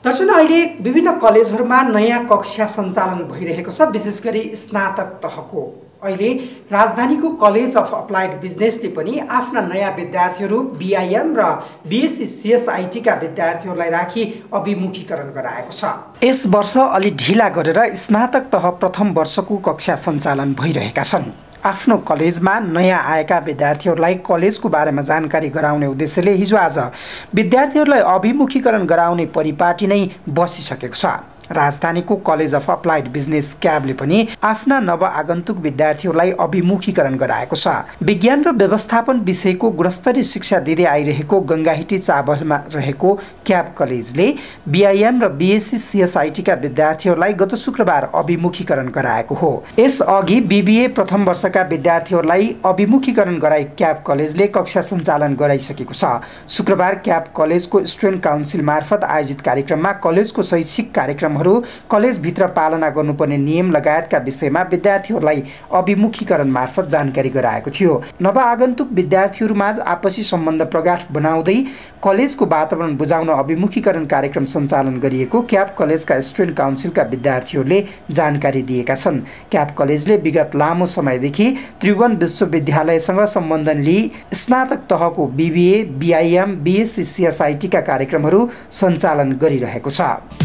दर्शक अहिले विभिन्न कलेजहरूमा नयाँ कक्षा सञ्चालन भइरहेको छ, विशेष गरी स्नातक तहको। अहिले राजधानीको कलेज अफ अप्लाइड बिजनेसले पनि आफ्ना नयाँ विद्यार्थीहरू बीआईएम र बीएससी सीएसआईटी का विद्यार्थीहरूलाई राखी अभिमुखीकरण गराएको छ। यस वर्ष अलि ढिला गरेर स्नातक तह प्रथम वर्षको कक्षा सञ्चालन भइरहेका छन्। आफ्नो कलेजमा नयाँ आएका विद्यार्थीहरूलाई कलेजको बारेमा जानकारी गराउने उद्देश्यले हिजो आज विद्यार्थीहरूलाई अभिमुखीकरण गराउने परिपाटी नै बसिसकेको छ। राजधानीको कलेज अफ अप्लाइड बिजनेस क्याबले पनि आफ्ना नवआगन्तुक विद्यार्थीहरूलाई अभिमुखीकरण गराएको छ। विज्ञान र व्यवस्थापन विषयको गुणस्तरीय शिक्षा दिँदै आइरहेको गङ्गाहिटी चाबलमा रहेको क्याब कलेजले बीआईएम र बीएससी सीएसआईटी का विद्यार्थीहरूलाई गत शुक्रबार अभिमुखीकरण गराएको हो। यसअघि बीबीए प्रथम वर्षका विद्यार्थीहरूलाई अभिमुखीकरण गराई क्याब कलेजले कक्षा सञ्चालन गराइसकेको छ। शुक्रबार क्याब कलेजको स्टुडेन्ट काउन्सिल मार्फत आयोजित कार्यक्रममा कलेजको शैक्षिक कार्यक्रमहरू, कलेजभित्र पालना गर्नुपर्ने नियम लगायतका विषयमा विद्यार्थीहरूलाई अभिमुखीकरण मार्फत जानकारी गराएको थियो। नवआगन्तुक विद्यार्थीहरूमाझ आपसी सम्बन्ध प्रगाढ बनाउँदै कलेजको वातावरण बुझाउन अभिमुखीकरण कार्यक्रम सञ्चालन गरिएको क्याब कलेजका स्टुडेन्ट काउन्सिलका विद्यार्थीहरूले जानकारी दिएका छन्। क्याब कलेजले विगत लामो समयदेखि त्रिभुवन विश्वविद्यालयसँग सम्बन्धन लिई स्नातक तहको बीबीए, बीआईएम, बीएससी सीएसआईटी का कार्यक्रमहरू सञ्चालन गरिरहेको छ।